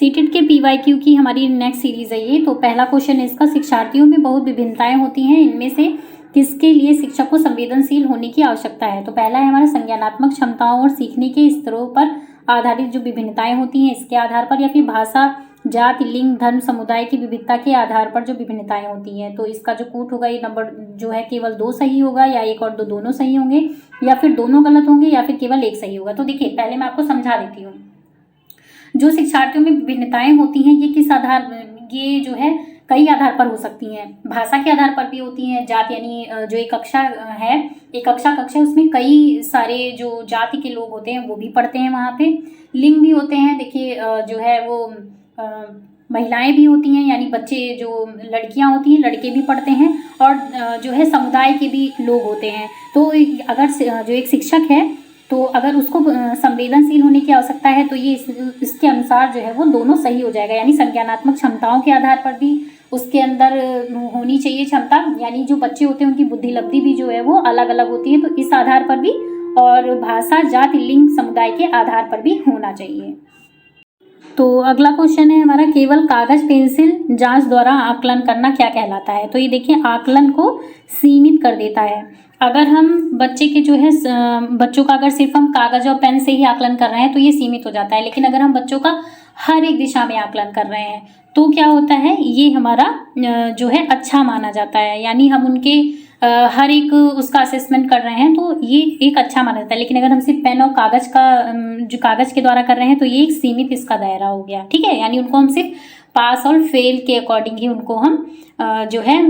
CTET के PYQ की हमारी नेक्स्ट सीरीज है ये। तो पहला क्वेश्चन है इसका, शिक्षार्थियों में बहुत विभिन्नताएं होती हैं, इनमें से किसके लिए शिक्षक को संवेदनशील होने की आवश्यकता है। तो पहला है हमारा संज्ञानात्मक क्षमताओं और सीखने के स्तरों पर आधारित जो विभिन्नताएं होती हैं इसके आधार पर, या फिर भाषा, जाति, लिंग, धर्म, समुदाय की विविधता के आधार पर जो विभिन्नताएं होती हैं। तो इसका जो कूट होगा ये नंबर जो है केवल 2 सही होगा, या 1 और 2 दोनों सही होंगे, या फिर दोनों गलत होंगे, या फिर केवल 1 सही होगा। तो देखिए पहले मैं आपको समझा देती हूँ। जो शिक्षार्थियों में विभिन्नताएं होती हैं ये किस आधार, ये जो है कई आधार पर हो सकती हैं। भाषा के आधार पर भी होती हैं, जात यानी जो एक कक्षा है, एक कक्षा है उसमें कई सारे जो जाति के लोग होते हैं वो भी पढ़ते हैं वहाँ पे। लिंग भी होते हैं, देखिए जो है वो महिलाएं भी होती हैं, यानी बच्चे जो लड़कियां होती हैं लड़के भी पढ़ते हैं, और जो है समुदाय के भी लोग होते हैं। तो अगर जो एक शिक्षक है तो अगर उसको संवेदनशील होने की आवश्यकता है तो ये इसके अनुसार जो है वो दोनों सही हो जाएगा, यानी संज्ञानात्मक क्षमताओं के आधार पर भी उसके अंदर होनी चाहिए क्षमता, यानी जो बच्चे होते हैं उनकी बुद्धि लब्धि भी जो है वो अलग अलग होती है, तो इस आधार पर भी, और भाषा, जाति, लिंग, समुदाय के आधार पर भी होना चाहिए। तो अगला क्वेश्चन है हमारा, केवल कागज पेंसिल जांच द्वारा आकलन करना क्या कहलाता है। तो ये देखिए आकलन को सीमित कर देता है। अगर हम बच्चे के जो है बच्चों का अगर सिर्फ हम कागज और पेन से ही आकलन कर रहे हैं तो ये सीमित हो जाता है, लेकिन अगर हम बच्चों का हर एक दिशा में आकलन कर रहे हैं तो क्या होता है, ये हमारा जो है अच्छा माना जाता है, यानी हम उनके हर एक उसका असेसमेंट कर रहे हैं तो ये एक अच्छा माना जाता है। लेकिन अगर हम सिर्फ पेन और कागज का जो कागज के द्वारा कर रहे हैं तो ये एक सीमित इसका दायरा हो गया, ठीक है। यानी उनको हम सिर्फ पास और फेल के अकॉर्डिंग ही उनको हम जो है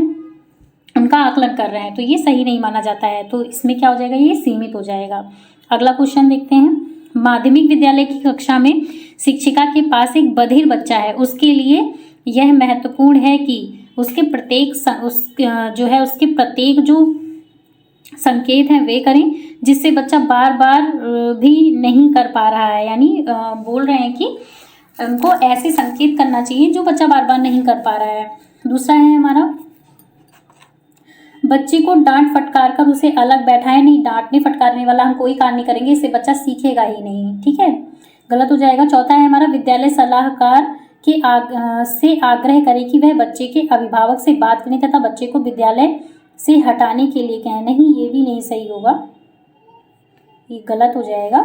उनका आकलन कर रहे हैं, तो ये सही नहीं माना जाता है। तो इसमें क्या हो जाएगा, ये सीमित हो जाएगा। अगला क्वेश्चन देखते हैं, माध्यमिक विद्यालय की कक्षा में शिक्षिका के पास एक बधिर बच्चा है, उसके लिए यह महत्वपूर्ण है कि उसके प्रत्येक उसके प्रत्येक जो संकेत हैं वे करें जिससे बच्चा बार बार भी नहीं कर पा रहा है, यानी बोल रहे हैं कि उनको ऐसे संकेत करना चाहिए जो बच्चा बार बार नहीं कर पा रहा है। दूसरा है हमारा, बच्चे को डांट फटकार कर उसे अलग बैठाएं, नहीं डांटने फटकारने वाला हम कोई काम नहीं करेंगे, इससे बच्चा सीखेगा ही नहीं, ठीक है, गलत हो जाएगा। चौथा है हमारा, विद्यालय सलाहकार से आग्रह करें कि वह बच्चे के अभिभावक से बात करें तथा बच्चे को विद्यालय से हटाने के लिए कहें, नहीं ये भी नहीं सही होगा, ये गलत हो जाएगा,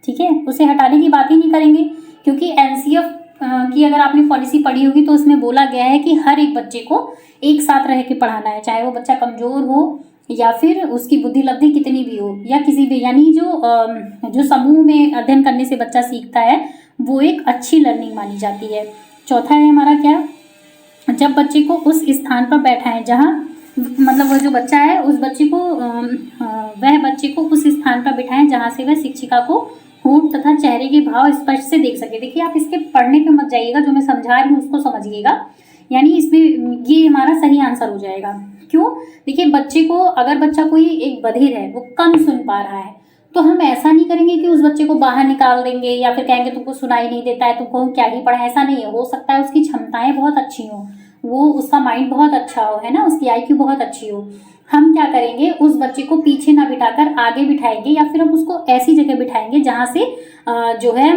ठीक है। उसे हटाने की बात ही नहीं करेंगे, क्योंकि एनसीएफ की अगर आपने पॉलिसी पढ़ी होगी तो उसमें बोला गया है कि हर एक बच्चे को एक साथ रह के पढ़ाना है, चाहे वो बच्चा कमजोर हो या फिर उसकी बुद्धि लब्धि कितनी भी हो, या किसी भी, यानी जो समूह में अध्ययन करने से बच्चा सीखता है वो एक अच्छी लर्निंग मानी जाती है। चौथा है हमारा क्या, जब बच्चे को उस स्थान पर बैठाएं जहाँ, मतलब वो जो बच्चा है उस बच्चे को वह बच्चे को उस स्थान पर बिठाएं जहाँ से वह शिक्षिका को होंठ तथा चेहरे के भाव स्पष्ट से देख सके। देखिए आप इसके पढ़ने पे मत जाइएगा, जो मैं समझा रही हूँ उसको समझिएगा, यानी इसमें ये हमारा सही आंसर हो जाएगा। क्यों, देखिए बच्चे को, अगर बच्चा कोई एक बधिर है, वो कम सुन पा रहा है, तो हम ऐसा नहीं करेंगे कि उस बच्चे को बाहर निकाल देंगे या फिर कहेंगे तुमको सुनाई नहीं देता है, तुमको क्या ही पढ़ा, ऐसा नहीं है। हो सकता है उसकी क्षमताएं बहुत अच्छी हो, वो उसका माइंड बहुत अच्छा हो, है ना, उसकी IQ बहुत अच्छी हो। हम क्या करेंगे, उस बच्चे को पीछे ना बिठाकर आगे बिठाएंगे, या फिर हम उसको ऐसी जगह बिठाएंगे जहाँ से जो है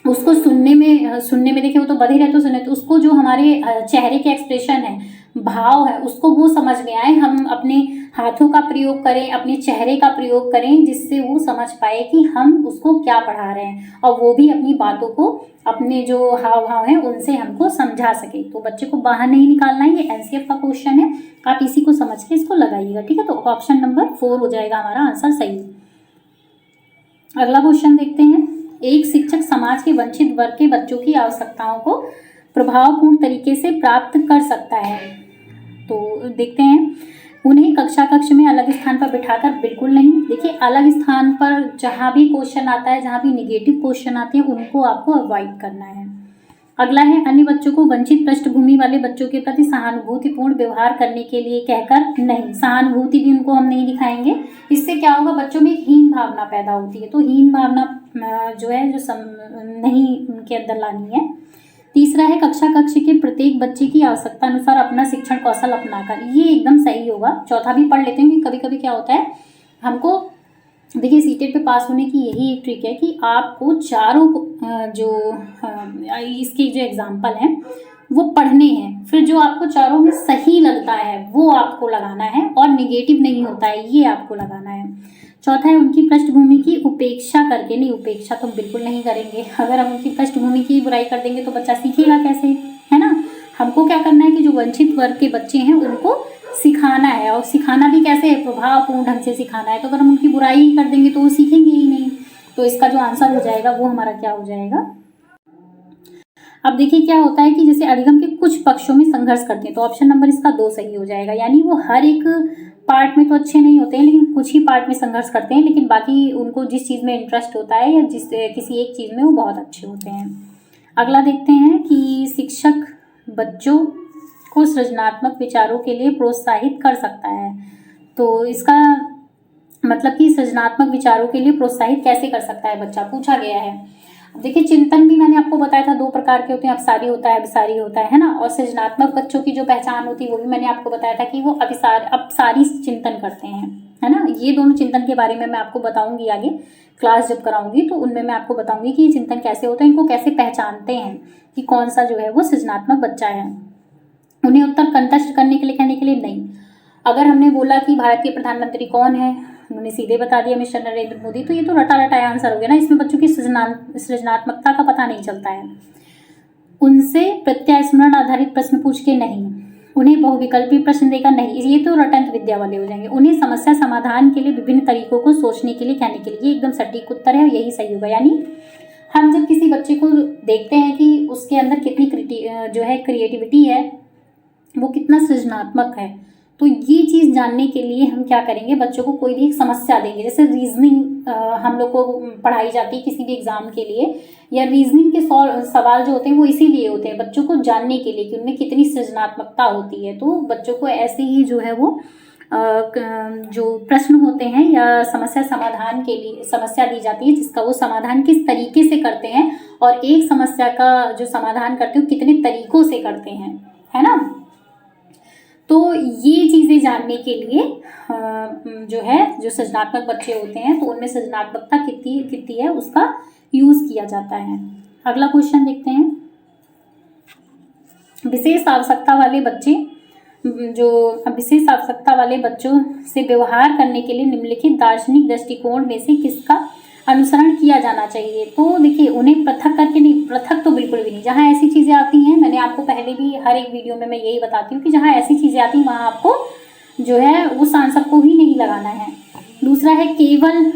उसको सुनने में देखिए वो तो बधिर है तो सुने, तो उसको जो हमारे चेहरे के एक्सप्रेशन है, भाव है, उसको वो समझ में आए। हम अपने हाथों का प्रयोग करें, अपने चेहरे का प्रयोग करें, जिससे वो समझ पाए कि हम उसको क्या पढ़ा रहे हैं, और वो भी अपनी बातों को, अपने जो हाव भाव हैं उनसे हमको समझा सके। तो बच्चे को बाहर नहीं निकालना है, ये एनसीएफ का क्वेश्चन है, आप इसी को समझ के इसको लगाइएगा, ठीक है। तो ऑप्शन नंबर 4 हो जाएगा हमारा आंसर सही। अगला क्वेश्चन देखते हैं, एक शिक्षक समाज के वंचित वर्ग के बच्चों की आवश्यकताओं को प्रभावपूर्ण तरीके से प्राप्त कर सकता है। तो देखते हैं, उन्हें कक्ष में अलग स्थान पर बिठाकर बिल्कुल नहीं। देखिए अलग स्थान पर जहाँ भी क्वेश्चन आता है, जहाँ भी निगेटिव क्वेश्चन आते हैं, उनको आपको अवॉइड करना है। अगला है, अन्य बच्चों को वंचित पृष्ठभूमि वाले बच्चों के प्रति सहानुभूतिपूर्ण व्यवहार करने के लिए कहकर नहीं, सहानुभूति भी उनको हम नहीं दिखाएंगे। इससे क्या होगा, बच्चों में हीन भावना पैदा होती है, तो हीन भावना जो है नहीं उनके अंदर लानी है। तीसरा है, कक्ष के प्रत्येक बच्चे की आवश्यकता अनुसार अपना शिक्षण कौशल अपनाकर, ये एकदम सही होगा। चौथा भी पढ़ लेते हैं कि कभी कभी क्या होता है, हमको देखिए सीटेट पे पास होने की यही एक ट्रिक है कि आपको चारों इसके जो एग्जाम्पल हैं वो पढ़ने हैं, फिर जो आपको चारों में सही लगता है वो आपको लगाना है और निगेटिव नहीं होता है ये आपको लगाना है। चौथा है उनकी पृष्ठभूमि की उपेक्षा करके, नहीं उपेक्षा तो बिल्कुल नहीं करेंगे, अगर हम उनकी पृष्ठभूमि की बुराई कर देंगे तो बच्चा सीखेगा कैसे, है ना। हमको क्या करना है कि जो वंचित वर्ग के बच्चे हैं उनको सिखाना है, और सिखाना भी कैसे है, प्रभावपूर्ण ढंग से सिखाना है। तो अगर हम उनकी बुराई ही कर देंगे तो वो सीखेंगे ही नहीं। तो इसका जो आंसर हो जाएगा वो हमारा क्या हो जाएगा। अब देखिए क्या होता है कि जैसे अधिगम के कुछ पक्षों में संघर्ष करते हैं, तो ऑप्शन नंबर इसका 2 सही हो जाएगा। यानी वो हर एक पार्ट में तो अच्छे नहीं होते हैं, लेकिन कुछ ही पार्ट में संघर्ष करते हैं, लेकिन बाकी उनको जिस चीज़ में इंटरेस्ट होता है या किसी एक चीज़ में वो बहुत अच्छे होते हैं। अगला देखते हैं कि शिक्षक बच्चों को सृजनात्मक विचारों के लिए प्रोत्साहित कर सकता है। तो इसका मतलब कि सृजनात्मक विचारों के लिए प्रोत्साहित कैसे कर सकता है बच्चा, पूछा गया है। देखिए चिंतन भी मैंने आपको बताया था 2 प्रकार के होते हैं, अपसारी होता है, अभिसारी होता है ना। और सृजनात्मक बच्चों की जो पहचान होती है वो भी मैंने आपको बताया था कि वो अपसारी चिंतन करते हैं, है ना। ये दोनों चिंतन के बारे में मैं आपको बताऊंगी आगे क्लास जब कराऊंगी, तो उनमें मैं आपको बताऊंगी कि ये चिंतन कैसे होते हैं, इनको कैसे पहचानते हैं कि कौन सा जो है वो सृजनात्मक बच्चा है। उन्हें उत्तर कंटस्ट करने के लिए, कहने के लिए नहीं। अगर हमने बोला कि भारत के प्रधानमंत्री कौन है, उन्होंने सीधे बता दिया मिस्टर नरेंद्र मोदी, तो ये तो रटा रटाया आंसर हो गया ना, इसमें बच्चों की सृजनात्मकता का पता नहीं चलता है। उनसे प्रत्यास्मरण आधारित प्रश्न पूछ के नहीं, उन्हें बहुविकल्पी प्रश्न देकर नहीं, ये तो रटंत विद्या वाले हो जाएंगे। उन्हें समस्या समाधान के लिए विभिन्न तरीकों को सोचने के लिए, कहने के लिए, ये एकदम सटीक उत्तर है और यही सही होगा। यानी हम जब किसी बच्चे को देखते हैं कि उसके अंदर कितनी जो है क्रिएटिविटी है, वो कितना सृजनात्मक है, तो ये चीज़ जानने के लिए हम क्या करेंगे, बच्चों को कोई भी एक समस्या देंगे। जैसे रीजनिंग हम लोग को पढ़ाई जाती है किसी भी एग्जाम के लिए, या रीजनिंग के सवाल जो होते हैं वो इसीलिए होते हैं बच्चों को जानने के लिए कि उनमें कितनी सृजनात्मकता होती है। तो बच्चों को ऐसे ही जो है वो जो प्रश्न होते हैं या समस्या समाधान के लिए समस्या दी जाती है, जिसका वो समाधान किस तरीके से करते हैं और एक समस्या का जो समाधान करते हैं कितने तरीकों से करते हैं, है ना। तो ये चीज़ें जानने के लिए जो है जो सृजनात्मक बच्चे होते हैं तो उनमें सृजनात्मकता कितनी है उसका यूज़ किया जाता है। अगला क्वेश्चन देखते हैं। विशेष आवश्यकता वाले बच्चों से व्यवहार करने के लिए निम्नलिखित दार्शनिक दृष्टिकोण में से किसका अनुसरण किया जाना चाहिए। तो देखिए उन्हें पृथक करके नहीं, पृथक तो बिल्कुल भी नहीं। जहाँ ऐसी चीज़ें आती हैं, मैंने आपको पहले भी हर एक वीडियो में मैं यही बताती हूँ कि जहाँ ऐसी चीज़ें आती हैं वहाँ आपको जो है उस आंसर को ही नहीं लगाना है। दूसरा है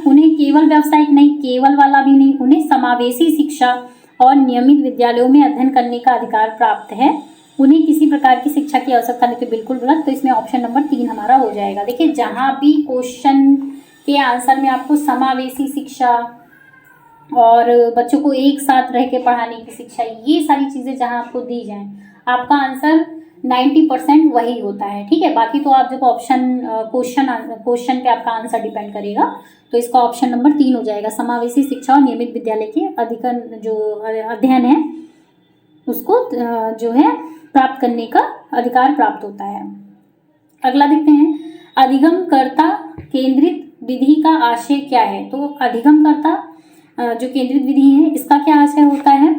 उन्हें केवल व्यावसायिक नहीं, केवल वाला भी नहीं, उन्हें समावेशी शिक्षा और नियमित विद्यालयों में अध्ययन करने का अधिकार प्राप्त है। उन्हें किसी प्रकार की शिक्षा की आवश्यकता नहीं, तो बिल्कुल गलत। तो इसमें ऑप्शन नंबर 3 हमारा हो जाएगा। देखिए जहाँ भी क्वेश्चन के आंसर में आपको समावेशी शिक्षा और बच्चों को एक साथ रह के पढ़ाने की शिक्षा, ये सारी चीज़ें जहाँ आपको दी जाएं, आपका आंसर 90% वही होता है, ठीक है। बाकी तो आप जब क्वेश्चन पे आपका आंसर डिपेंड करेगा, तो इसका ऑप्शन नंबर 3 हो जाएगा। समावेशी शिक्षा और नियमित विद्यालय के जो अध्ययन है उसको जो है प्राप्त करने का अधिकार प्राप्त होता है। अगला देखते हैं, अधिगमकर्ता केंद्रित विधि का आशय क्या है। तो अधिगमकर्ता जो केंद्रित विधि है इसका क्या आशय होता है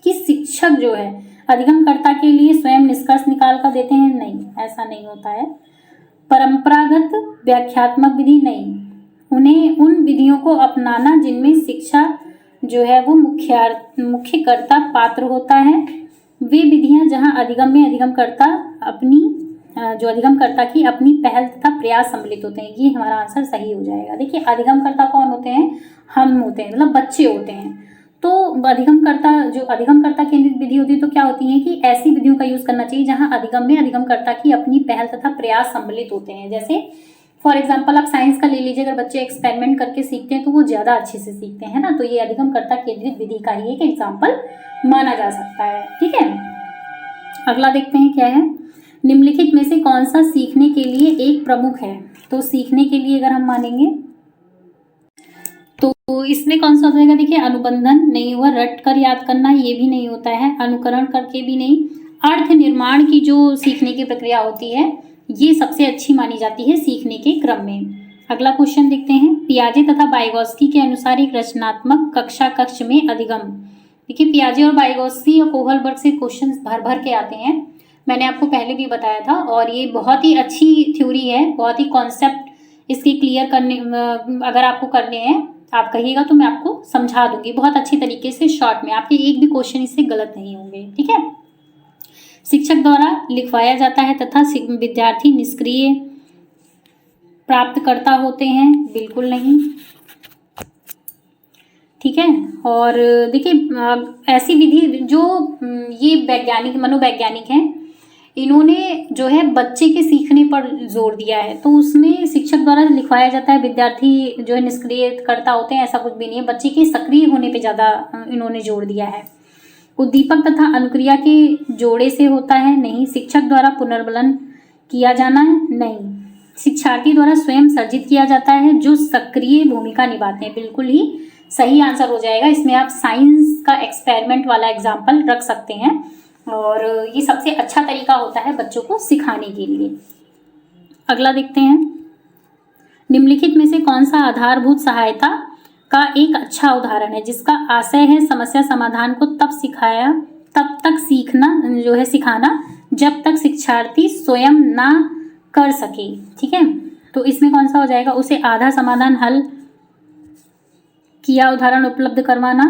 कि शिक्षक जो है अधिगमकर्ता के लिए स्वयं निष्कर्ष निकाल कर देते हैं, नहीं, ऐसा नहीं होता है। परंपरागत व्याख्यात्मक विधि नहीं, उन्हें उन विधियों को अपनाना जिनमें शिक्षा जो है वो मुख्यकर्ता पात्र होता है। वे विधियां जहां अधिगम में अधिगमकर्ता की अपनी पहल तथा प्रयास सम्मिलित होते हैं, ये हमारा आंसर सही हो जाएगा। देखिए अधिगमकर्ता कौन होते हैं, हम होते हैं, मतलब बच्चे होते हैं। तो अधिगमकर्ता केंद्रित विधि होती है तो क्या होती है कि ऐसी विधियों का यूज करना चाहिए जहां अधिगम में अधिगमकर्ता की अपनी पहल तथा प्रयास सम्मिलित होते हैं। जैसे फॉर एग्जाम्पल आप साइंस का ले लीजिए, अगर बच्चे एक्सपेरिमेंट करके सीखते हैं तो वो ज़्यादा अच्छे से सीखते हैं ना, तो ये अधिगमकर्ता केंद्रित विधि का ही एक एग्जाम्पल माना जा सकता है, ठीक है। अगला देखते हैं क्या है, निम्नलिखित में से कौन सा सीखने के लिए एक प्रमुख है। तो सीखने के लिए अगर हम मानेंगे तो इसमें कौन सा हो जाएगा, देखिए अनुबंधन नहीं हुआ, रट कर याद करना ये भी नहीं होता है, अनुकरण करके भी नहीं, अर्थ निर्माण की जो सीखने की प्रक्रिया होती है ये सबसे अच्छी मानी जाती है सीखने के क्रम में। अगला क्वेश्चन देखते हैं। पियाजे तथा वाइगोत्स्की के अनुसार एक रचनात्मक कक्षा कक्ष में अधिगम। देखिए पियाजे और वाइगोत्स्की और कोहलबर्ग से क्वेश्चंस भर भर के आते हैं, मैंने आपको पहले भी बताया था, और ये बहुत ही अच्छी थ्योरी है, बहुत ही कॉन्सेप्ट इसके क्लियर करने अगर आपको करने हैं आप कहिएगा तो मैं आपको समझा दूंगी बहुत अच्छी तरीके से शॉर्ट में, आपके एक भी क्वेश्चन इससे गलत नहीं होंगे। ठीक है। शिक्षक द्वारा लिखवाया जाता है तथा विद्यार्थी निष्क्रिय प्राप्तकर्ता होते हैं, बिल्कुल नहीं। ठीक है। और देखिए ऐसी विधि जो ये वैज्ञानिक मनोवैज्ञानिक हैं, इन्होंने जो है बच्चे के सीखने पर जोर दिया है, तो उसमें शिक्षक द्वारा लिखवाया जाता है, विद्यार्थी जो है निष्क्रिय करता होते हैं, ऐसा कुछ भी नहीं है, बच्चे के सक्रिय होने पे ज़्यादा इन्होंने जोर दिया है। उद्दीपक तथा अनुक्रिया के जोड़े से होता है, नहीं। शिक्षक द्वारा पुनर्बलन किया जाना है, नहीं। शिक्षार्थी द्वारा स्वयं सर्जित किया जाता है जो सक्रिय भूमिका निभाते हैं, बिल्कुल ही सही आंसर हो जाएगा। इसमें आप साइंस का एक्सपेरिमेंट वाला एग्जाम्पल रख सकते हैं, और ये सबसे अच्छा तरीका होता है बच्चों को सिखाने के लिए। अगला देखते हैं। निम्नलिखित में से कौन सा आधारभूत सहायता का एक अच्छा उदाहरण है जिसका आशय है समस्या समाधान को तब तक सिखाना जब तक शिक्षार्थी स्वयं ना कर सके। ठीक है। तो इसमें कौन सा हो जाएगा? उसे आधा समाधान हल किया उदाहरण उपलब्ध करवाना,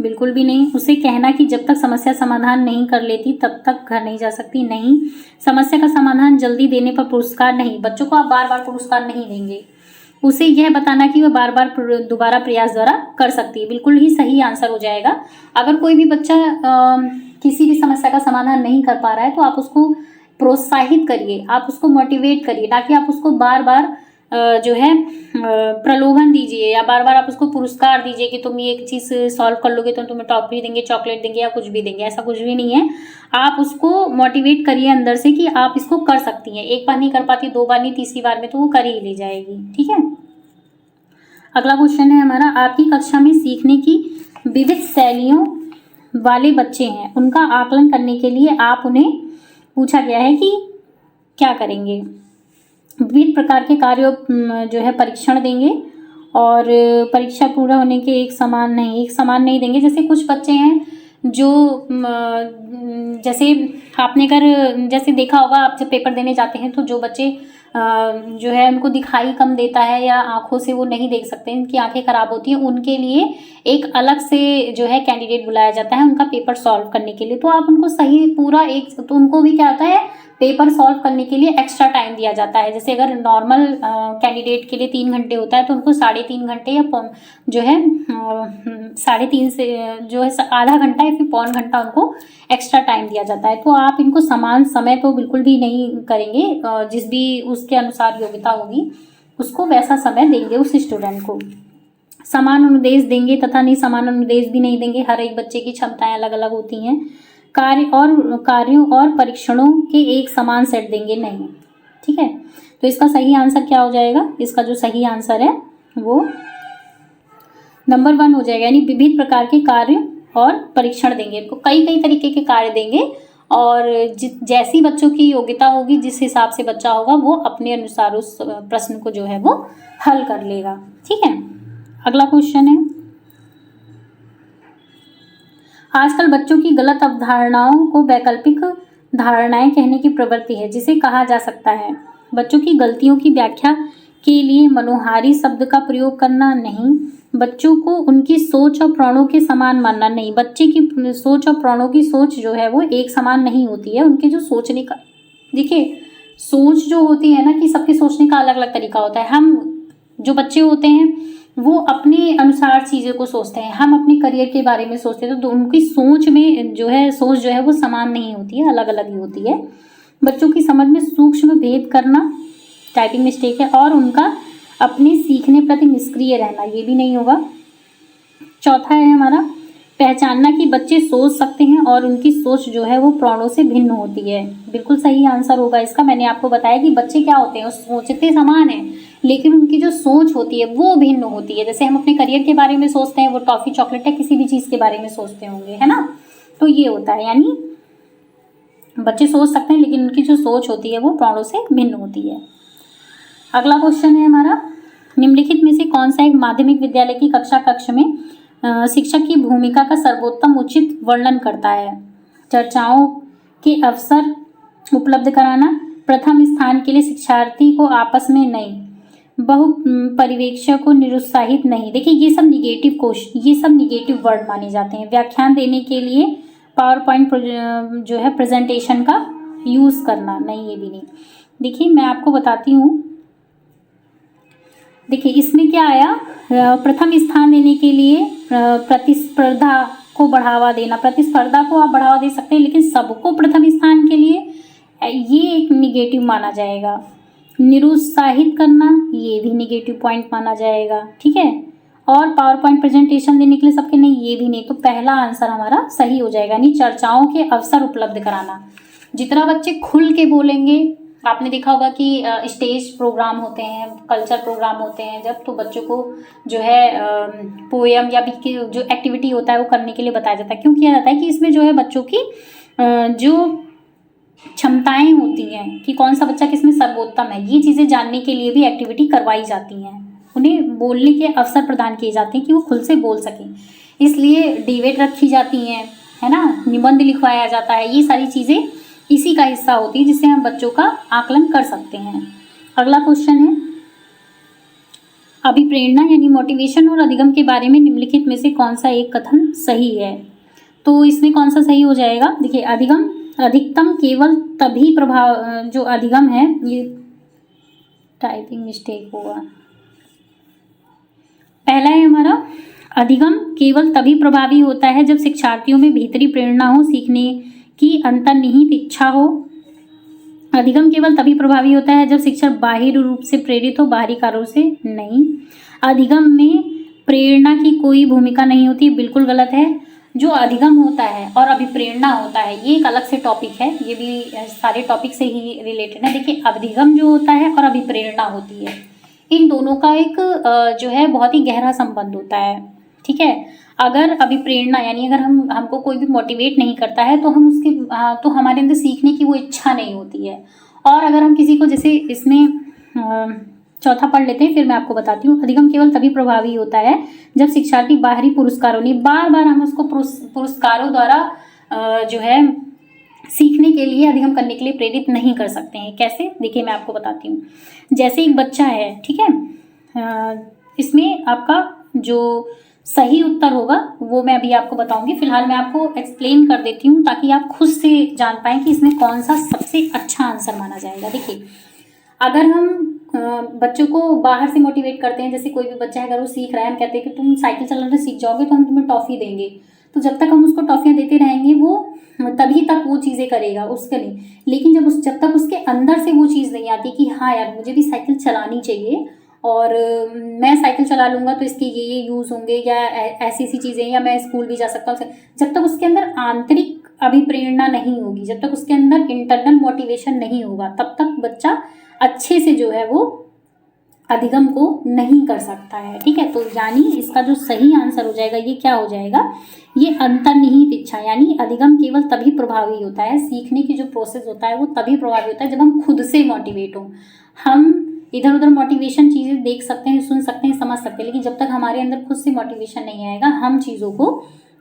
बिल्कुल भी नहीं। उसे कहना कि जब तक समस्या समाधान नहीं कर लेती तब तक घर नहीं जा सकती, नहीं। समस्या का समाधान जल्दी देने पर पुरस्कार, नहीं, बच्चों को आप बार बार पुरस्कार नहीं देंगे। उसे यह बताना कि वह बार बार दोबारा प्रयास द्वारा कर सकती है, बिल्कुल ही सही आंसर हो जाएगा। अगर कोई भी बच्चा किसी भी समस्या का समाधान नहीं कर पा रहा है तो आप उसको प्रोत्साहित करिए, आप उसको मोटिवेट करिए, ताकि आप उसको बार बार जो है प्रलोभन दीजिए या बार बार आप उसको पुरस्कार दीजिए कि तुम ये एक चीज़ सॉल्व कर लोगे तो तुम्हें टॉफी देंगे, चॉकलेट देंगे या कुछ भी देंगे, ऐसा कुछ भी नहीं है। आप उसको मोटिवेट करिए अंदर से कि आप इसको कर सकती हैं। एक बार नहीं कर पाती, दो बार नहीं, तीसरी बार में तो वो कर ही ले जाएगी। ठीक है। अगला क्वेश्चन है हमारा, आपकी कक्षा में सीखने की विविध शैलियों वाले बच्चे हैं, उनका आकलन करने के लिए आप उन्हें पूछा गया है कि क्या करेंगे। विविध प्रकार के कार्यों जो है परीक्षण देंगे, और परीक्षा पूरा होने के एक समान नहीं देंगे। जैसे कुछ बच्चे हैं जो जैसे आपने जैसे देखा होगा, आप जब पेपर देने जाते हैं तो जो बच्चे जो है उनको दिखाई कम देता है या आंखों से वो नहीं देख सकते, उनकी आंखें खराब होती हैं, उनके लिए एक अलग से जो है कैंडिडेट बुलाया जाता है उनका पेपर सॉल्व करने के लिए। तो आप उनको सही पूरा तो उनको भी क्या होता है, पेपर सॉल्व करने के लिए एक्स्ट्रा टाइम दिया जाता है। जैसे अगर नॉर्मल कैंडिडेट के लिए 3 घंटे होता है तो उनको 3.5 घंटे या जो है 3.5 से जो है आधा घंटा या फिर पौन घंटा उनको एक्स्ट्रा टाइम दिया जाता है। तो आप इनको समान समय तो बिल्कुल भी नहीं करेंगे, जिस भी उसके अनुसार योग्यता होगी उसको वैसा समय देंगे उस स्टूडेंट को। समान अनुदेश देंगे तथा नहीं समान अनुदेश भी नहीं देंगे, हर एक बच्चे की क्षमताएं अलग अलग होती हैं। कार्यों और परीक्षणों के एक समान सेट देंगे, नहीं। ठीक है। तो इसका सही आंसर क्या हो जाएगा? इसका जो सही आंसर है वो नंबर 1 हो जाएगा, यानी विविध प्रकार के कार्य और परीक्षण देंगे, तो कई तरीके के कार्य देंगे, और जैसी बच्चों की योग्यता होगी, जिस हिसाब से बच्चा होगा, वो अपने अनुसार उस प्रश्न को जो है वो हल कर लेगा। ठीक है। अगला क्वेश्चन है, आजकल बच्चों की गलत अवधारणाओं को वैकल्पिक धारणाएं कहने की प्रवृत्ति है, जिसे कहा जा सकता है। बच्चों की गलतियों की व्याख्या के लिए मनोहारी शब्द का प्रयोग करना, नहीं। बच्चों को उनकी सोच और प्राणों के समान मानना, नहीं। बच्चे की सोच और प्राणों की सोच जो है वो एक समान नहीं होती है, उनके जो सोचने का, देखिए सोच जो होती है ना कि सबके सोचने का अलग अलग तरीका होता है। हम जो बच्चे होते हैं वो अपने अनुसार चीज़ों को सोचते हैं, हम अपने करियर के बारे में सोचते हैं, तो उनकी सोच जो है वो समान नहीं होती है, अलग अलग ही होती है। बच्चों की समझ में सूक्ष्म भेद करना, टाइपिंग मिस्टेक है, और उनका अपने सीखने प्रति निष्क्रिय रहना, ये भी नहीं होगा। चौथा है हमारा, पहचानना कि बच्चे सोच सकते हैं और उनकी सोच जो है वो प्राणों से भिन्न होती है, बिल्कुल सही आंसर होगा इसका। मैंने आपको बताया कि बच्चे क्या होते हैं, वो सोचते समान हैं लेकिन उनकी जो सोच होती है वो भिन्न होती है। जैसे हम अपने करियर के बारे में सोचते हैं, वो टॉफी चॉकलेट या किसी भी चीज़ के बारे में सोचते होंगे, है ना। तो ये होता है, यानी बच्चे सोच सकते हैं लेकिन उनकी जो सोच होती है वो प्राणों से भिन्न होती है। अगला क्वेश्चन है हमारा, निम्नलिखित में से कौन सा एक माध्यमिक विद्यालय की कक्षा कक्ष में शिक्षक की भूमिका का सर्वोत्तम उचित वर्णन करता है? चर्चाओं के अवसर उपलब्ध कराना, प्रथम स्थान के लिए शिक्षार्थी को आपस में नहीं, बहु परिवेक्षक को निरुत्साहित नहीं। देखिए ये सब निगेटिव क्वेश्चन, ये सब निगेटिव वर्ड माने जाते हैं। व्याख्यान देने के लिए पावर पॉइंट जो है प्रेजेंटेशन का यूज करना, नहीं ये भी नहीं। देखिए मैं आपको बताती हूँ, देखिए इसमें क्या आया, प्रथम स्थान देने के लिए प्रतिस्पर्धा को बढ़ावा देना। प्रतिस्पर्धा को आप बढ़ावा दे सकते हैं, लेकिन सबको प्रथम स्थान के लिए ये एक निगेटिव माना जाएगा। निरुत्साहित करना ये भी निगेटिव पॉइंट माना जाएगा, ठीक है। और पावर पॉइंट प्रेजेंटेशन देने के लिए सबके नहीं, ये भी नहीं। तो पहला आंसर हमारा सही हो जाएगा, यानी चर्चाओं के अवसर उपलब्ध कराना। जितना बच्चे खुल के बोलेंगे, आपने देखा होगा कि स्टेज प्रोग्राम होते हैं, कल्चर प्रोग्राम होते हैं जब, तो बच्चों को जो है पोएम या भी जो एक्टिविटी होता है वो करने के लिए बताया जाता है। क्यों किया जाता है कि इसमें जो है बच्चों की जो क्षमताएं होती हैं कि कौन सा बच्चा किसमें सर्वोत्तम है, ये चीज़ें जानने के लिए भी एक्टिविटी करवाई जाती हैं। उन्हें बोलने के अवसर प्रदान किए जाते हैं कि वो खुल से बोल सकें, इसलिए डिबेट रखी जाती हैं, है ना, निबंध लिखवाया जाता है। ये सारी चीज़ें इसी का हिस्सा होती है जिससे हम बच्चों का आकलन कर सकते हैं। अगला क्वेश्चन है, अभिप्रेरणा यानी मोटिवेशन और अधिगम के बारे में निम्नलिखित में से कौन सा एक कथन सही है? तो इसमें कौन सा सही हो जाएगा? देखिए अधिगम अधिकतम केवल तभी प्रभाव, जो अधिगम है, ये टाइपिंग मिस्टेक होगा। पहला है हमारा, अधिगम केवल तभी प्रभावी होता है जब शिक्षार्थियों में भीतरी प्रेरणा हो, सीखने की अंतर्निहित इच्छा हो। अधिगम केवल तभी प्रभावी होता है जब शिक्षक बाहरी रूप से प्रेरित हो, बाहरी कारणों से नहीं। अधिगम में प्रेरणा की कोई भूमिका नहीं होती, बिल्कुल गलत है। जो अधिगम होता है और अभिप्रेरणा होता है ये एक अलग से टॉपिक है, ये भी सारे टॉपिक से ही रिलेटेड है। देखिए अधिगम जो होता है और अभिप्रेरणा होती है, इन दोनों का एक जो है बहुत ही गहरा संबंध होता है, ठीक है। अगर अभिप्रेरणा यानी अगर हमको कोई भी मोटिवेट नहीं करता है तो हम उसके तो हमारे अंदर सीखने की वो इच्छा नहीं होती है। और अगर हम किसी को, जैसे इसमें चौथा पढ़ लेते हैं फिर मैं आपको बताती हूँ। अधिगम केवल तभी प्रभावी होता है जब शिक्षार्थी बाहरी पुरस्कारों नहीं, बार बार हम उसको पुरस्कारों द्वारा जो है सीखने के लिए, अधिगम करने के लिए प्रेरित नहीं कर सकते हैं। कैसे? देखिए मैं आपको बताती हूँ। जैसे एक बच्चा है, ठीक है, इसमें आपका जो सही उत्तर होगा वो मैं अभी आपको बताऊंगी। फिलहाल मैं आपको एक्सप्लेन कर देती हूँ ताकि आप खुद से जान पाएं कि इसमें कौन सा सबसे अच्छा आंसर माना जाएगा। देखिए अगर हम बच्चों को बाहर से मोटिवेट करते हैं, जैसे कोई भी बच्चा है अगर वो सीख रहा है, हम कहते हैं कि तुम साइकिल चलाना सीख जाओगे तो हम तुम्हें टॉफ़ी देंगे, तो जब तक हम उसको टॉफ़ियाँ देते रहेंगे वो तभी तक वो चीज़ें करेगा, उसके लिए। लेकिन जब तक उसके अंदर से वो चीज़ नहीं आती कि हाँ यार मुझे भी साइकिल चलानी चाहिए और मैं साइकिल चला लूँगा तो इसके ये यूज़ होंगे, या ऐसी ऐसी चीज़ें, या मैं स्कूल भी जा सकता हूँ, जब तक उसके अंदर आंतरिक अभिप्रेरणा नहीं होगी, जब तक उसके अंदर इंटरनल मोटिवेशन नहीं होगा, तब तक बच्चा अच्छे से जो है वो अधिगम को नहीं कर सकता है, ठीक है। तो यानी इसका जो सही आंसर हो जाएगा ये क्या हो जाएगा? ये अंतर्निहित इच्छा, यानी अधिगम केवल तभी प्रभावी होता है, सीखने की जो प्रोसेस होता है वो तभी प्रभावी होता है जब हम खुद से मोटिवेट हों। हम इधर उधर मोटिवेशन चीज़ें देख सकते हैं, सुन सकते हैं, समझ सकते हैं, लेकिन जब तक हमारे अंदर खुद से मोटिवेशन नहीं आएगा हम चीज़ों को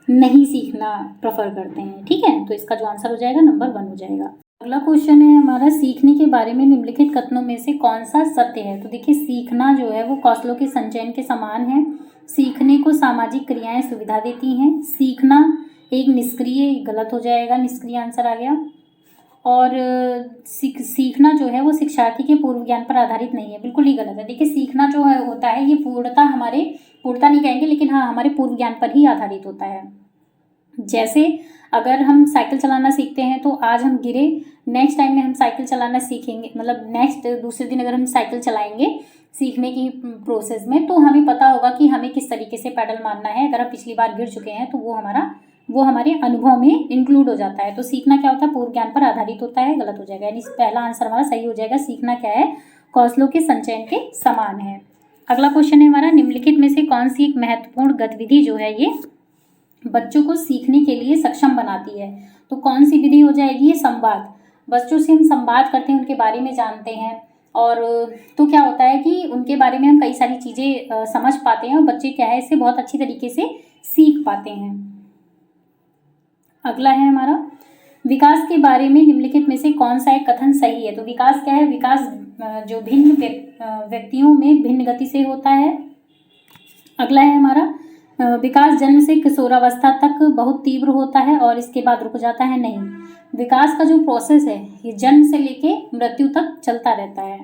नहीं सीखना प्रेफर करते हैं, ठीक है। तो इसका जो आंसर हो जाएगा नंबर 1 हो जाएगा। अगला क्वेश्चन है हमारा, सीखने के बारे में निम्नलिखित कथनों में से कौन सा सत्य है? तो देखिए सीखना जो है वो कौशलों के संचयन के समान है। सीखने को सामाजिक क्रियाएं सुविधा देती हैं। सीखना एक निष्क्रिय, गलत हो जाएगा, निष्क्रिय आंसर आ गया। और सीखना जो है वो शिक्षार्थी के पूर्व ज्ञान पर आधारित नहीं है, बिल्कुल ही गलत है। देखिए सीखना जो है होता है ये पूर्णता नहीं कहेंगे, लेकिन हाँ हमारे पूर्व ज्ञान पर ही आधारित होता है। जैसे अगर हम साइकिल चलाना सीखते हैं तो आज हम गिरे, नेक्स्ट टाइम में हम साइकिल चलाना सीखेंगे, मतलब नेक्स्ट दूसरे दिन अगर हम साइकिल चलाएंगे सीखने की प्रोसेस में, तो हमें पता होगा कि हमें किस तरीके से पैडल मारना है। अगर हम पिछली बार गिर चुके हैं तो वो हमारे अनुभव में इंक्लूड हो जाता है। तो सीखना क्या होता है? पूर्व ज्ञान पर आधारित होता है, गलत हो जाएगा, यानी पहला आंसर हमारा सही हो जाएगा। सीखना क्या है? कौशलों के संचयन के समान है। अगला क्वेश्चन है हमारा, निम्नलिखित में से कौन सी एक महत्वपूर्ण गतिविधि जो है ये बच्चों को सीखने के लिए सक्षम बनाती है? तो कौन सी विधि हो जाएगी? ये संवाद। बच्चों से हम संवाद करते हैं, उनके बारे में जानते हैं, और तो क्या होता है कि उनके बारे में हम कई सारी चीज़ें समझ पाते हैं और बच्चे क्या है इससे बहुत अच्छी तरीके से सीख पाते हैं। अगला है हमारा, विकास के बारे में निम्नलिखित में से कौन सा एक कथन सही है। तो विकास क्या है, विकास जो भिन्न व्यक्तियों में भिन्न गति से होता है। अगला है हमारा, विकास जन्म से किशोरावस्था तक बहुत तीव्र होता है और इसके बाद रुक जाता है। नहीं, विकास का जो प्रोसेस है ये जन्म से लेके मृत्यु तक चलता रहता है।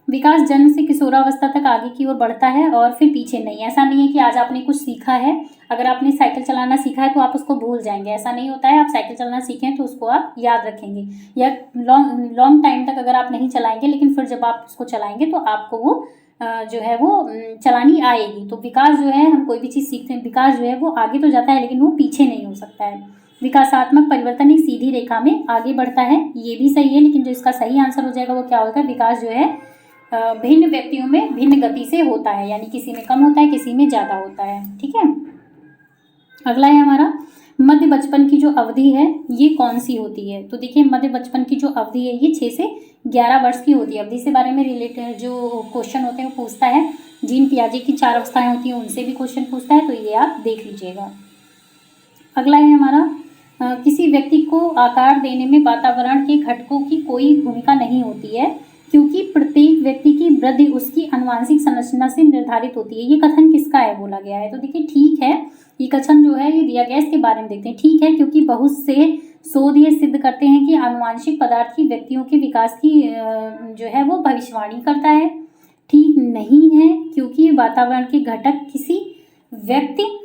विकास जन्म से किशोरावस्था तक आगे की ओर बढ़ता है और फिर पीछे नहीं। ऐसा नहीं है कि आज आपने कुछ सीखा है, अगर आपने साइकिल चलाना सीखा है तो आप उसको भूल जाएंगे, ऐसा नहीं होता है। आप साइकिल चलाना सीखें तो उसको आप याद रखेंगे, या लॉन्ग टाइम तक अगर आप नहीं चलाएंगे लेकिन फिर जब आप उसको चलाएंगे तो आपको वो जो है वो चलानी आएगी। तो विकास जो है, हम कोई भी चीज़ सीखते हैं, विकास जो है वो आगे तो जाता है लेकिन वो पीछे नहीं हो सकता है। विकासात्मक परिवर्तन एक सीधी रेखा में आगे बढ़ता है, ये भी सही है, लेकिन जो इसका सही आंसर हो जाएगा वो क्या होगा, विकास जो है भिन्न व्यक्तियों में भिन्न गति से होता है, यानी किसी में कम होता है किसी में ज़्यादा होता है। ठीक है, अगला है हमारा, मध्य बचपन की जो अवधि है ये कौन सी होती है। तो देखिए, मध्य बचपन की जो अवधि है ये 6 से 11 वर्ष की होती है। अवधि से बारे में रिलेटेड जो क्वेश्चन होते हैं वो पूछता है। जीन पियाजे की 4 अवस्थाएं होती हैं, उनसे भी क्वेश्चन पूछता है, तो ये आप देख लीजिएगा। अगला है हमारा, किसी व्यक्ति को आकार देने में वातावरण के घटकों की कोई भूमिका नहीं होती है, क्योंकि प्रत्येक व्यक्ति की वृद्धि उसकी आनुवंशिक संरचना से निर्धारित होती है। ये कथन किसका है बोला गया है। तो देखिए, ठीक है, ये कथन जो है ये दिया गया है, इसके बारे में देखते हैं। ठीक है, क्योंकि बहुत से शोध ये सिद्ध करते हैं कि आनुवंशिक पदार्थ की व्यक्तियों के विकास की जो है वो भविष्यवाणी करता है। ठीक नहीं है, क्योंकि वातावरण के घटक किसी व्यक्ति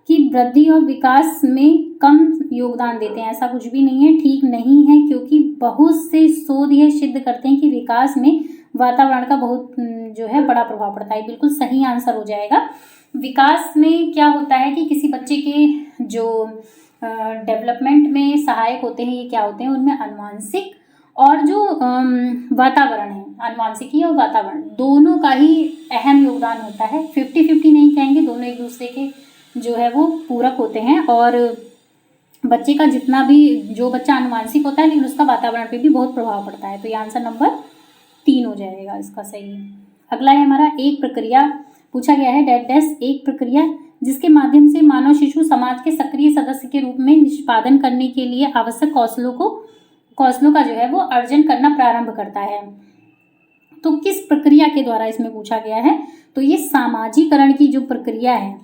की वृद्धि और विकास में कम योगदान देते हैं, ऐसा कुछ भी नहीं है। ठीक नहीं है, क्योंकि बहुत से शोध यह सिद्ध करते हैं कि विकास में वातावरण का बहुत जो है बड़ा प्रभाव पड़ता है। बिल्कुल सही आंसर हो जाएगा। विकास में क्या होता है कि किसी बच्चे के जो डेवलपमेंट में सहायक होते हैं, ये क्या होते हैं, उनमें आनुवंशिक और जो वातावरण है, आनुवंशिकी और वातावरण दोनों का ही अहम योगदान होता है। 50-50 नहीं कहेंगे, दोनों एक दूसरे के जो है वो पूरक होते हैं। और बच्चे का जितना भी, जो बच्चा आनुवंशिक होता है लेकिन उसका वातावरण पे भी बहुत प्रभाव पड़ता है। तो ये आंसर नंबर 3 हो जाएगा इसका सही। अगला है हमारा, एक प्रक्रिया पूछा गया है, डैश एक प्रक्रिया जिसके माध्यम से मानव शिशु समाज के सक्रिय सदस्य के रूप में निष्पादन करने के लिए आवश्यक कौशलों का जो है वो अर्जन करना प्रारंभ करता है। तो किस प्रक्रिया के द्वारा इसमें पूछा गया है, तो ये सामाजिकरण की जो प्रक्रिया है,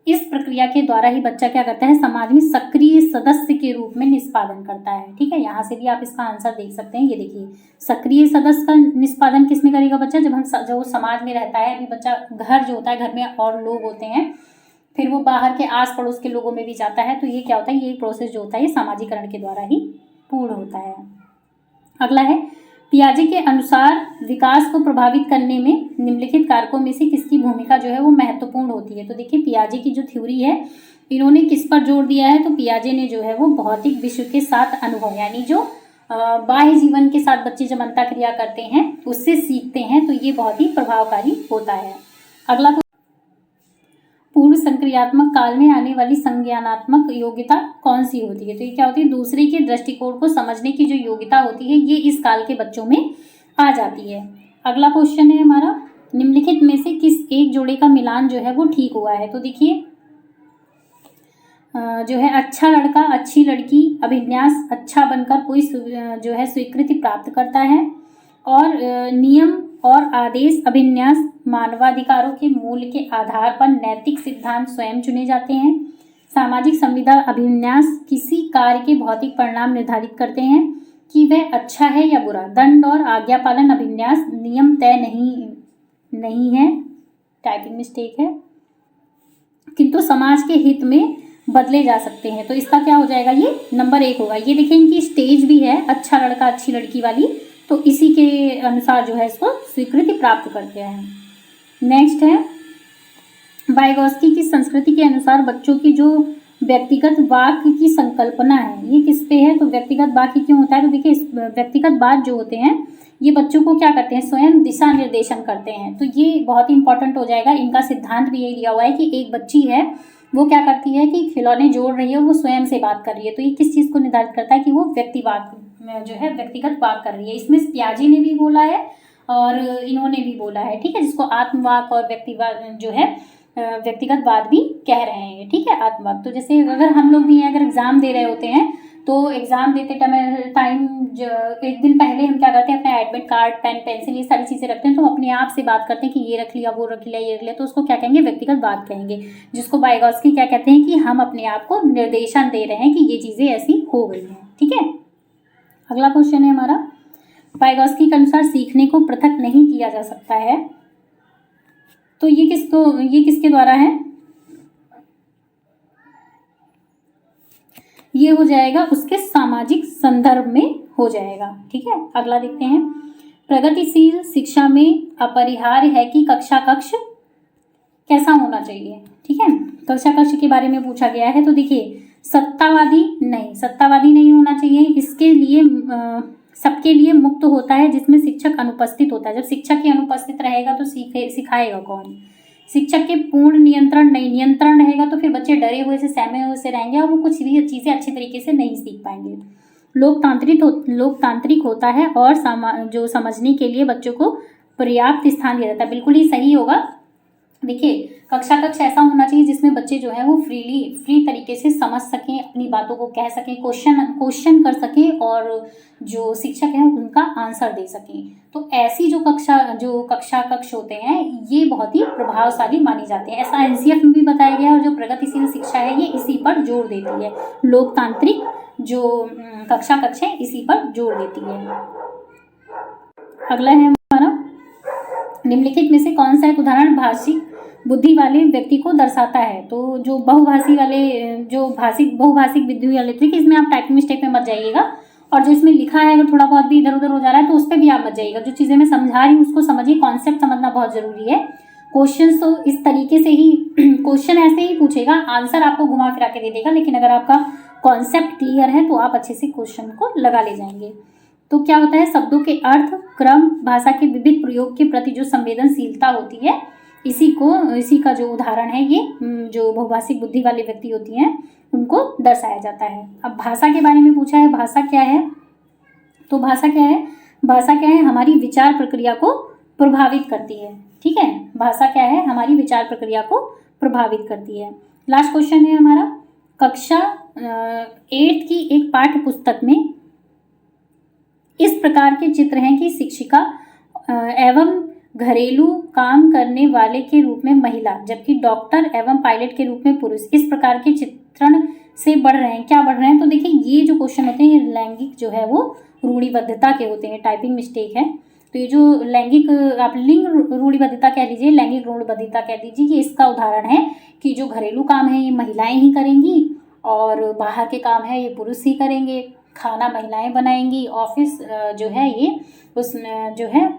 इस प्रक्रिया के द्वारा ही बच्चा क्या करता है, समाज में सक्रिय सदस्य के रूप में निष्पादन करता है। ठीक है, यहाँ से भी आप इसका आंसर देख सकते हैं। ये देखिए, सक्रिय सदस्य का निष्पादन किस में करेगा बच्चा, जब समाज में रहता है। अभी बच्चा घर जो होता है, घर में और लोग होते हैं, फिर वो बाहर के आस पड़ोस के लोगों में भी जाता है। तो ये क्या होता है, ये प्रोसेस जो होता है ये सामाजिकरण के द्वारा ही पूर्ण होता है। अगला है, पियाजे के अनुसार विकास को प्रभावित करने में निम्नलिखित कारकों में से किसकी भूमिका जो है वो महत्वपूर्ण होती है। तो देखिए, पियाजे की जो थ्योरी है इन्होंने किस पर जोर दिया है, तो पियाजे ने जो है वो भौतिक विश्व के साथ अनुभव, यानी जो बाह्य जीवन के साथ बच्चे जब अंतःक्रिया करते हैं उससे सीखते हैं, तो ये बहुत ही प्रभावकारी होता है। अगला, पूर्व संक्रियात्मक काल में आने वाली संज्ञानात्मक योग्यता कौन सी होती है। तो ये क्या होती है, दूसरे के दृष्टिकोण को समझने की जो योग्यता होती है ये इस काल के बच्चों में आ जाती है। अगला क्वेश्चन है हमारा, निम्नलिखित में से किस एक जोड़े का मिलान जो है वो ठीक हुआ है। तो देखिए, जो है अच्छा लड़का अच्छी लड़की अभिन्यास अच्छा बनकर कोई जो है स्वीकृति प्राप्त करता है, और नियम और आदेश अभिन्यास मानवाधिकारों के मूल के आधार पर नैतिक सिद्धांत स्वयं चुने जाते हैं। सामाजिक संविदा अभिन्यास किसी कार्य के भौतिक परिणाम निर्धारित करते हैं कि वह अच्छा है या बुरा। दंड और आज्ञा पालन अभिन्यास नियम तय नहीं है, टाइपिंग मिस्टेक है, किंतु समाज के हित में बदले जा सकते हैं। तो इसका क्या हो जाएगा, ये नंबर 1 होगा। ये देखिए, इनकी स्टेज भी है अच्छा लड़का अच्छी लड़की वाली, तो इसी के अनुसार जो है इसको स्वीकृति प्राप्त करते हैं। नेक्स्ट है, वाइगोत्स्की की संस्कृति के अनुसार बच्चों की जो व्यक्तिगत वाक्य की संकल्पना है ये किस पे है। तो व्यक्तिगत वाक्य क्यों होता है, तो देखिए, व्यक्तिगत बात जो होते हैं ये बच्चों को क्या करते हैं, स्वयं दिशा निर्देशन करते हैं। तो ये बहुत ही इंपॉर्टेंट हो जाएगा। इनका सिद्धांत भी यही दिया हुआ है कि एक बच्ची है वो क्या करती है कि खिलौने जोड़ रही है, वो स्वयं से बात कर रही है। तो ये किस चीज़ को निर्धारित करता है कि वो जो है व्यक्तिगत वाक कर रही है। इसमें पियाजे ने भी बोला है और इन्होंने भी बोला है, ठीक है, जिसको आत्मवाक और व्यक्तिवाद जो है व्यक्तिगत वाद भी कह रहे हैं, ठीक है, आत्मवाक। तो जैसे अगर हम लोग भी हैं, अगर एग्जाम दे रहे होते हैं तो एग्जाम देते टाइम एक दिन पहले हम क्या करते हैं, अपना एडमिट कार्ड, पेन, पेंसिल, ये सारी चीज़ें रखते हैं, तो हम अपने आप से बात करते हैं कि ये रख लिया, वो रख लिया, ये रख लिया, तो उसको क्या कहेंगे, व्यक्तिगत वाद कहेंगे, जिसको वाइगॉत्स्की क्या कहते हैं कि हम अपने आप को निर्देशन दे रहे हैं कि ये चीज़ें ऐसी हो गई हैं, ठीक है। अगला क्वेश्चन है हमारा, वाइगॉत्स्की के अनुसार सीखने को पृथक नहीं किया जा सकता है, तो ये किसके द्वारा है, ये हो जाएगा उसके सामाजिक संदर्भ में हो जाएगा, ठीक है। अगला देखते हैं, प्रगतिशील शिक्षा में अपरिहार्य है कि कक्षा कक्ष कैसा होना चाहिए, ठीक है। कक्षा कक्ष के बारे में पूछा गया है, तो देखिए सत्तावादी नहीं होना चाहिए। इसके लिए सबके लिए मुक्त होता है, जिसमें शिक्षक अनुपस्थित होता है। जब शिक्षक ही अनुपस्थित रहेगा तो सिखाएगा कौन। शिक्षक के पूर्ण नियंत्रण नियंत्रण रहेगा तो फिर बच्चे डरे हुए से, सहमे हुए से रहेंगे और वो कुछ भी चीज़ें अच्छे तरीके से नहीं सीख पाएंगे। लोकतांत्रिक होता है और जो समझने के लिए बच्चों को पर्याप्त स्थान दिया जाता है। बिल्कुल ही सही होगा। देखिए कक्षा कक्ष ऐसा होना चाहिए जिसमें बच्चे जो है वो फ्री तरीके से समझ सकें, अपनी बातों को कह सकें, क्वेश्चन कर सकें और जो शिक्षक हैं उनका आंसर दे सकें। तो ऐसी जो कक्षा कक्ष होते हैं ये बहुत ही प्रभावशाली मानी जाते हैं। ऐसा एनसीएफ में भी बताया गया है और जो प्रगतिशील शिक्षा है ये इसी पर जोर देती है। लोकतांत्रिक जो कक्षा कक्ष है इसी पर जोर देती है। अगला है हमारा, निम्नलिखित में से कौन सा एक उदाहरण भाषिक बुद्धि वाले व्यक्ति को दर्शाता है। तो जो बहुभाषिक बुद्धि वाले थे कि इसमें आप टाइपिंग मिस्टेक में मत जाइएगा, और जो इसमें लिखा है अगर थोड़ा बहुत भी इधर उधर हो जा रहा है तो उस पर भी आप मत जाइएगा। जो चीज़ें मैं समझा रही हूँ उसको समझिए, कॉन्सेप्ट समझना बहुत जरूरी है। क्वेश्चन तो इस तरीके से ही क्वेश्चन ऐसे ही पूछेगा, आंसर आपको घुमा फिरा के दे देगा, लेकिन अगर आपका कॉन्सेप्ट क्लियर है तो आप अच्छे से क्वेश्चन को लगा ले जाएंगे। तो क्या होता है, शब्दों के अर्थ, क्रम, भाषा के विविध प्रयोग के प्रति जो संवेदनशीलता होती है, इसी का जो उदाहरण है ये जो बहुभाषिक बुद्धि वाले व्यक्ति होती हैं उनको दर्शाया जाता है। अब भाषा के बारे में पूछा है, भाषा क्या है, तो भाषा क्या है, हमारी विचार प्रक्रिया को प्रभावित करती है, ठीक है। भाषा क्या है, हमारी विचार प्रक्रिया को प्रभावित करती है। लास्ट क्वेश्चन है हमारा, कक्षा 8 की एक पाठ्य पुस्तक में इस प्रकार के चित्र हैं कि शिक्षिका एवं घरेलू काम करने वाले के रूप में महिला, जबकि डॉक्टर एवं पायलट के रूप में पुरुष। इस प्रकार के चित्रण से बढ़ रहे हैं, क्या बढ़ रहे हैं, तो देखिए ये जो क्वेश्चन होते हैं ये लैंगिक जो है वो रूढ़िबद्धता के होते हैं। टाइपिंग मिस्टेक है, तो ये जो लैंगिक, आप लिंग रूढ़िबद्धता कह लीजिए, लैंगिक रूढ़िबद्धता कह दीजिए, कि इसका उदाहरण है कि जो घरेलू काम है ये महिलाएं ही करेंगी और बाहर के काम है ये पुरुष ही करेंगे। खाना महिलाएं बनाएंगी, ऑफिस जो है ये उसमें जो है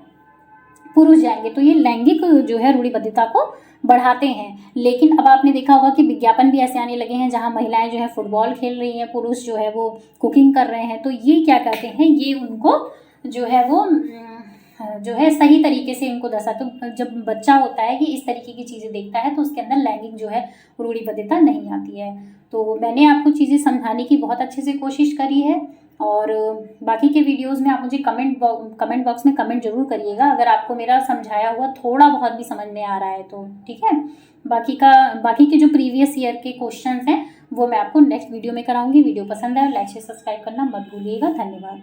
पुरुष जाएंगे। तो ये लैंगिक जो है रूढ़िबद्धता को बढ़ाते हैं। लेकिन अब आपने देखा होगा कि विज्ञापन भी ऐसे आने लगे हैं जहां महिलाएं जो है फुटबॉल खेल रही हैं, पुरुष जो है वो कुकिंग कर रहे हैं। तो ये क्या कहते हैं, ये उनको जो है वो जो है सही तरीके से इनको दर्शा। तो जब बच्चा होता है कि इस तरीके की चीज़ें देखता है तो उसके अंदर लैंगिक जो है रूढ़िबद्धता नहीं आती है। तो मैंने आपको चीज़ें समझाने की बहुत अच्छे से कोशिश करी है, और बाकी के वीडियोस में आप मुझे कमेंट बॉक्स में कमेंट जरूर करिएगा अगर आपको मेरा समझाया हुआ थोड़ा बहुत भी समझ में आ रहा है तो, ठीक है। बाकी के जो प्रीवियस ईयर के क्वेश्चंस हैं वो मैं आपको नेक्स्ट वीडियो में कराऊंगी। वीडियो पसंद है लाइक शेयर सब्सक्राइब करना मत भूलिएगा। धन्यवाद।